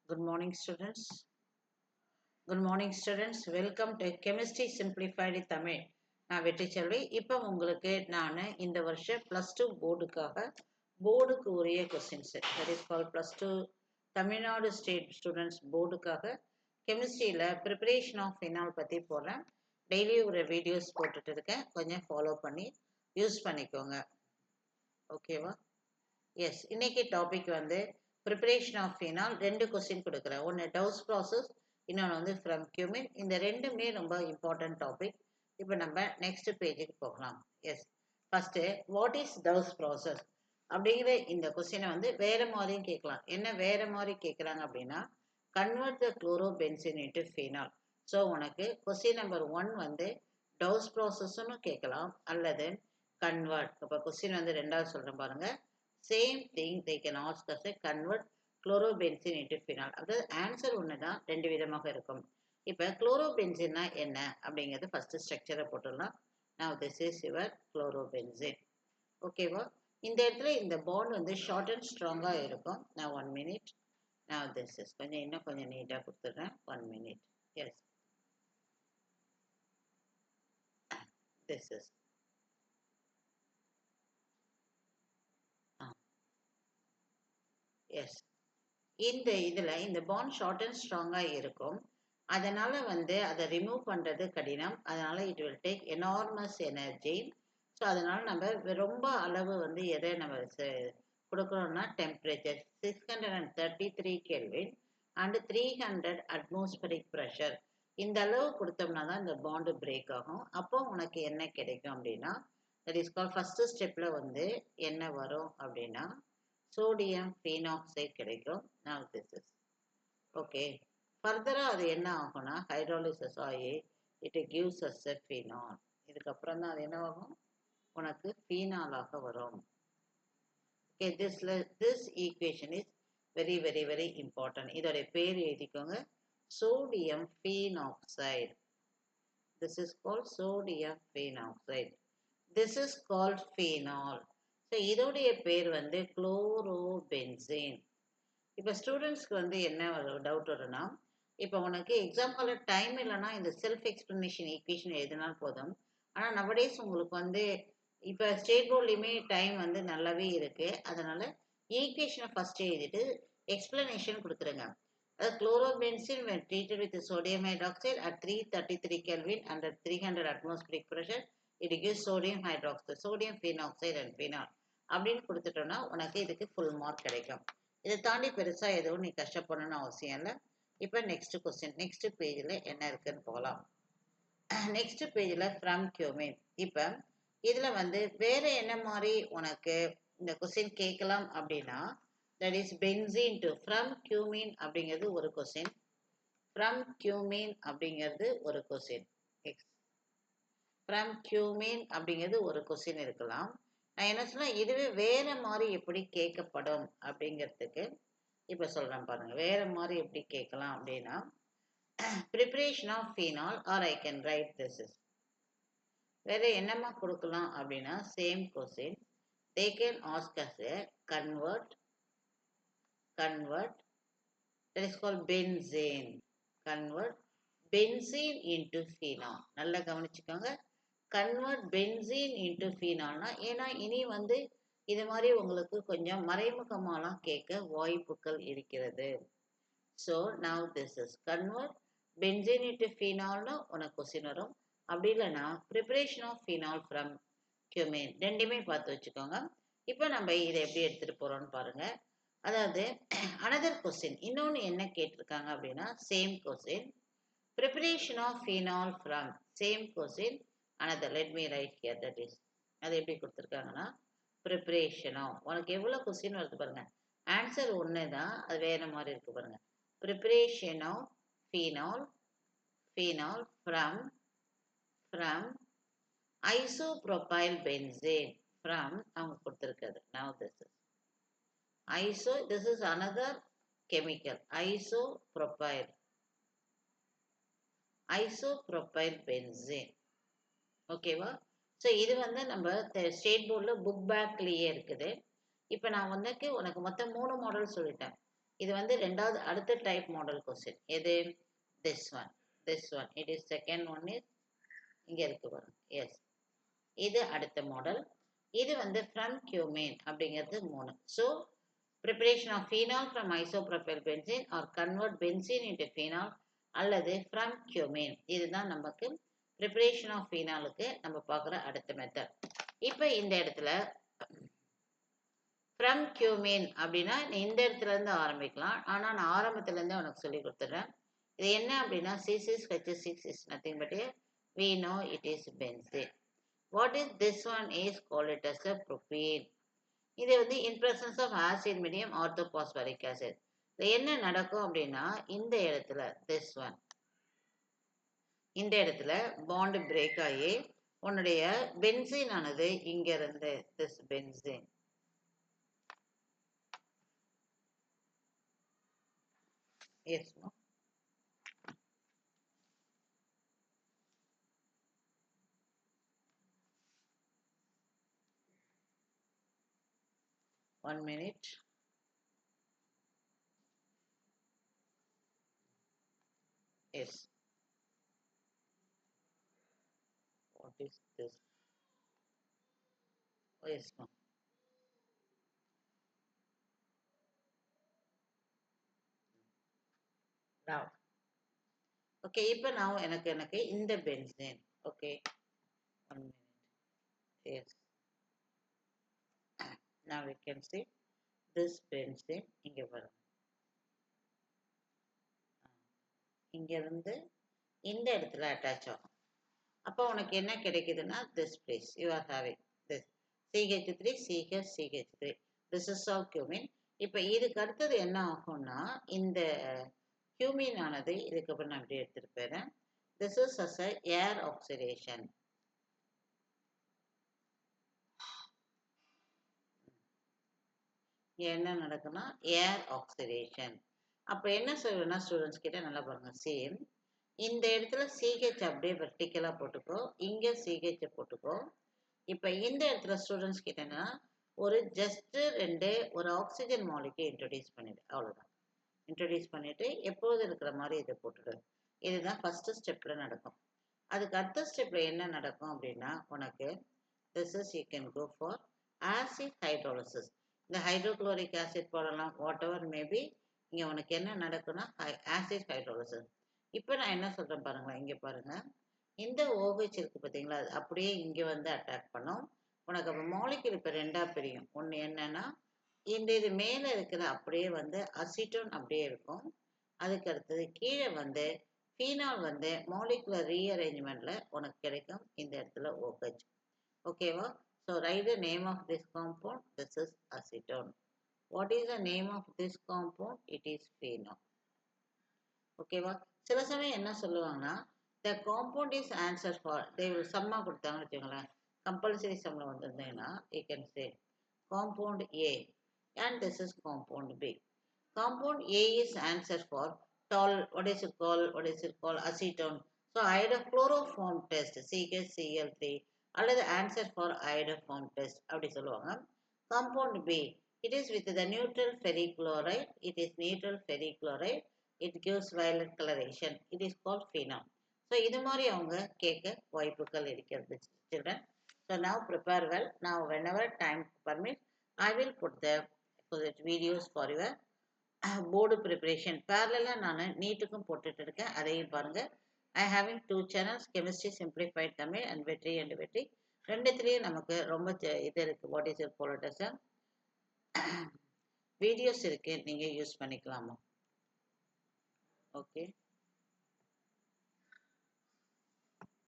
Good morning, students. Good morning, students. Welcome to Chemistry Simplified Tamil. நான் வெற்றிச்செல்வி. இப்போ உங்களுக்கு நான் இந்த வருஷம் +2 போர்டுக்கு உரிய questions that is call +2 Tamil Nadu state students போர்டுக்காக கெமிஸ்ட்ரியில் preparation of phenol பற்றி போடுறேன். டெய்லி ஒரு வீடியோஸ் போட்டுட்டு இருக்கேன். கொஞ்சம் ஃபாலோ பண்ணி யூஸ் பண்ணிக்கோங்க. ஓகேவா? எஸ், இன்னைக்கு டாபிக் வந்து ப்ரிப்பரேஷன் ஆஃப் ஃபினால். 2 கொஸ்டின் கொடுக்குறேன். ஒன்று டவுஸ் ப்ராசஸ், இன்னொன்று வந்து ஃப்ரம் கியூமின். இந்த ரெண்டுமே ரொம்ப இம்பார்ட்டன்ட் டாபிக். இப்போ நம்ம நெக்ஸ்ட் பேஜுக்கு போகலாம். Yes, first what is Dow's process அப்படிங்கிற இந்த கொஸ்டினை வந்து வேற மாதிரியும் கேட்கலாம். என்ன வேற மாதிரி கேட்குறாங்க அப்படின்னா, கன்வெர்ட் த குளோரோபென்சின் இன்டு ஃபினால். ஸோ உனக்கு கொஸ்டின் நம்பர் 1 வந்து டவுஸ் ப்ராசஸ்ன்னு கேட்கலாம், அல்லது கன்வெர்ட். இப்போ கொஸ்டின் வந்து ரெண்டாவது சொல்கிறேன் பாருங்க. Same thing they can ask us a convert chlorobenzene into phenol. அதாவது ஆன்சர் ஒன்று தான், ரெண்டு விதமாக இருக்கும். இப்போ குளோரோபென்சின்னா என்ன அப்படிங்கிறது ஃபர்ஸ்ட் ஸ்ட்ரக்சரை போட்டுடலாம். Now this is your chlorobenzene. ஓகேவா? இந்த இடத்துல இந்த பாண்ட் வந்து ஷார்ட் அண்ட் ஸ்ட்ராங்காக இருக்கும். நான் 1 minute. Now this is இன்னும் கொஞ்சம் நீட்டாக கொடுத்துட்றேன். 1 minute. Yes, this is yes. இந்த இதில் இந்த பாண்ட் ஷார்ட் அண்ட் ஸ்ட்ராங்காக இருக்கும். அதனால் வந்து அதை ரிமூவ் பண்ணுறது கடினம். அதனால் it will take enormous energy. So அதனால் நம்ம ரொம்ப அளவு வந்து எதை நம்ம கொடுக்குறோம்னா temperature 633 kelvin and 300 atmospheric pressure. இந்த அளவு கொடுத்தோம்னா தான் இந்த பாண்டு பிரேக் ஆகும். அப்போ உனக்கு என்ன கிடைக்கும் அப்படின்னா, தட் இஸ் கால் ஃபஸ்ட்டு ஸ்டெப்பில் வந்து என்ன வரும் அப்படின்னா சோடியம் ஃபீனாக்சைடு கிடைக்கும். Now this is okay. ஃபர்தராக அது என்ன ஆகும்னா ஹைட்ராலிசிஸ் ஆகி it gives us a phenol. இதுக்கப்புறம் தான் அது என்ன ஆகும், உனக்கு ஃபீனாலாக வரும். Okay, this equation is very very very important. இதோடைய பேர் எழுதிக்கோங்க, sodium phenoxide. This is called sodium phenoxide. This is called phenol. So இதோடைய பேர் வந்து குளோரோபென்சீன். இப்போ ஸ்டூடெண்ட்ஸ்க்கு வந்து என்ன ஒரு டவுட் வரும்னா, இப்போ உனக்கு எக்ஸாம்பிள் டைம் இல்லைன்னா இந்த செல்ஃப் எக்ஸ்பிளனேஷன் ஈக்குவேஷன் எழுதினால் போதும். ஆனால் நவடேஸ் உங்களுக்கு வந்து இப்போ ஸ்டேட் போர்ட்லேயுமே டைம் வந்து நல்லாவே இருக்குது. அதனால் ஈக்குவேஷனை ஃபஸ்ட்டு எழுதிட்டு எக்ஸ்பிளனேஷன் கொடுத்துருங்க. அதாவது chlorobenzene when treated with sodium hydroxide at 333 Kelvin under 300 atmospheric pressure it gives sodium hydroxide, sodium phenoxide and phenol அப்படின்னு கொடுத்துட்டோன்னா உனக்கு இதுக்கு ஃபுல் மார்க் கிடைக்கும். இதை தாண்டி பெருசாக எதுவும் நீ கஷ்டப்படணும்னு அவசியம் இல்லை. இப்போ நெக்ஸ்ட் கொஸ்டின், நெக்ஸ்ட் பேஜில் என்ன இருக்குன்னு போகலாம். நெக்ஸ்ட் பேஜில் ஃப்ரம் கியூமின். இப்போ இதில் வந்து வேற என்ன மாதிரி உனக்கு இந்த கொஸ்டின் கேட்கலாம் அப்படின்னா, that is benzene to from cumin அப்படிங்கிறது ஒரு கொஸ்டின். ஃப்ரம் கியூமின் அப்படிங்கிறது ஒரு கொஸ்டின். ஃப்ரம் கியூமின் அப்படிங்கிறது ஒரு கொஸ்டின் இருக்கலாம். நான் என்ன சொன்னா, இதுவே வேற மாதிரி எப்படி கேட்கப்படும் அப்படிங்கிறதுக்கு இப்போ சொல்கிறேன் பாருங்க. வேற மாதிரி எப்படி கேட்கலாம் அப்படின்னா, preparation of phenol or I can write this is. வேற என்னமா கொடுக்கலாம் அப்படின்னா, same question they can ask us a convert that is called benzene. Convert benzene into phenol. நல்லா கவனிச்சுக்கோங்க. கன்வெர்ட் பென்சீன் இன்டு ஃபீனால்னா, ஏன்னா இனி வந்து இது மாதிரி உங்களுக்கு கொஞ்சம் மறைமுகமாலாம் கேட்க வாய்ப்புகள் இருக்கிறது. So now this is convert benzene into ஃபீனால்னு உனக்கு கொஸ்டின் வரும். அப்படி இல்லைன்னா preparation of phenol from cumene, ரெண்டுமே பார்த்து வச்சுக்கோங்க. இப்போ நம்ம இதை எப்படி எடுத்துகிட்டு போகிறோம்னு பாருங்கள். அதாவது அனதர் கொஸ்டின் இன்னொன்று என்ன கேட்டிருக்காங்க அப்படின்னா, same question preparation of phenol from, same question another, let me write here, that is அது எப்படி கொடுத்துருக்காங்கன்னா ப்ரிப்பரேஷன் ஆஃப், உனக்கு எவ்வளோ கொஸ்டின் வருது பாருங்க. ஆன்சர் ஒன்று தான், அது வேற மாதிரி இருக்கு பாருங்க. Preparation of phenol from isopropyl benzene from அவங்க கொடுத்துருக்காது. Now this is another chemical, isopropyl benzene. ஓகேவா? ஸோ இது வந்து நம்ம ஸ்டேட் போர்டில் புக் பேக்லேயே இருக்குது. இப்போ நான் உனக்கு மொத்தம் 3 மாடல் சொல்லிட்டேன். இது வந்து ரெண்டாவது அடுத்த டைப் மாடல் கொஸ்டின். எது? This one it is second one is இங்க இருக்கு பாருங்க. எஸ், இது அடுத்த மாடல். இது வந்து ஃப்ரம் கியூமேன் அப்படிங்கிறது 3. So preparation of phenol from isopropyl benzene or convert benzene into phenol அல்லது from cumene. இதுதான் நமக்கு preparation of phenolக்கு நம்ம பார்க்குற அடுத்த மெத்தட். இப்போ இந்த இடத்துல from cumene அப்படின்னா இந்த இடத்துல இருந்து ஆரம்பிக்கலாம். ஆனால் நான் ஆரம்பத்துல இருந்து உனக்கு சொல்லி கொடுத்துட்றேன். இது என்ன அப்படின்னா C6H6 is nothing but a we know it is benzene. What is this one is called it as a propene. இது வந்து in presence of acid medium orthophosphoric acid. என்ன நடக்கும் அப்படின்னா இந்த இடத்துல திஸ் ஒன் இந்த இடத்துல பாண்ட் பிரேக் ஆகி உன்னுடைய பென்சீன் ஆனது இங்க இருந்து this benzene yes 1 minute. Yes. What is this? Oh, yes, ma'am. Now. Okay, இப்போ நான் எனக்கு இந்த benzene. Okay. 1 minute. Yes. Now we can see this benzene இங்க வரும். இங்க இருந்து இந்த இடத்துல அட்டாச் ஆகும். அப்போ உனக்கு என்ன கிடைக்குதுன்னா this place you are having this CH3 CH CH3 this is all cumene. இப்போ இதுக்கு அடுத்தது என்ன ஆகும்னா இந்த cumene ஆனது இதுக்கு அப்புறம் நான் இப்படி எடுத்துட்டு போறேன். This is as a air oxidation. என்ன நடக்குன்னா ஏர் ஆக்சிடேஷன். அப்போ என்ன சொல்லுவேன்னா ஸ்டூடெண்ட்ஸ் கிட்ட நல்லா பாருங்க. சேம் இந்த இடத்துல சிஹெச் அப்படியே வெர்டிக்கலாக போட்டுக்கோ, இங்கே சிஹெச் போட்டுக்கோ. இப்போ இந்த இடத்துல ஸ்டூடெண்ட்ஸ் கிட்டனா ஒரு ஜஸ்ட் ஒரு ஆக்சிஜன் மாலிக்கு இன்ட்ரடியூஸ் பண்ணிடு, அவ்வளோதான். இன்ட்ரடியூஸ் பண்ணிட்டு எப்போது இருக்கிற மாதிரி இதை போட்டுடு. இதுதான் ஃபர்ஸ்ட் ஸ்டெப்ல நடக்கும். அதுக்கு அடுத்த ஸ்டெப்ல என்ன நடக்கும் அப்படின்னா உனக்கு this is you can go for acid hydrolysis. இந்த ஹைட்ரோக்ளோரிக் ஆசிட் போடலாம், வாட் எவர் மேபி. இங்கே உனக்கு என்ன நடக்குன்னா ஆசிட் ஹைட்ரோலிசிஸ். இப்போ நான் என்ன சொல்கிறேன் பாருங்களேன், இங்கே பாருங்கள். இந்த OH இருக்குது பார்த்தீங்களா, அது அப்படியே இங்கே வந்து அட்டாக் பண்ணும். உனக்கு அப்போ மாலிக்யூல் இப்போ ரெண்டாக பிரியும். ஒன்று என்னன்னா இந்த இது மேலே இருக்கிற அப்படியே வந்து அசிட்டோன் அப்படியே இருக்கும். அதுக்கு அடுத்தது கீழே வந்து ஃபீனால் வந்து மாலிகுலர் ரீஅரேஞ்ச்மெண்ட்டில் உனக்கு கிடைக்கும் இந்த இடத்துல OH. ஓகேவா? So write the name of this compound. This is acetone. What is the name of this compound? It is phenol. ஓகேவா? சில சமயம் என்ன சொல்லுவாங்கன்னா the compound is answered for they will சம்மா கொடுத்தாங்கன்னு வச்சுக்கோங்களேன், கம்பல்சரி சம்மில் வந்திருந்தீங்கன்னா you can say compound A and this is compound B. Compound A is answered for tall, what is it called acetone. So iodophoroform test CHCl3 அல்லது answer for iodoform test அப்படி சொல்லுவாங்க. Compound B it is with the neutral ferric chloride. It is neutral ferric chloride. It gives violet colouration. It is called phenol. So இது மாதிரி அவங்க கேட்க வாய்ப்புகள் இருக்கிறது children. So now prepare well. Now whenever time permit I will put the videos for your board preparation. பேரலாக நான் நீட்டுக்கும் போட்டுட்டு இருக்கேன், அதையும் பாருங்கள். I having 2 channels, Chemistry Simplified Tamil and Vetri and Vetri. ரெண்டுத்துலேயும் நமக்கு ரொம்ப இது இருக்குது, வாட் இஸ் இட் போலட்டஸம் வீடியோஸ் இருக்குது, நீங்கள் யூஸ் பண்ணிக்கலாமா? ஓகே.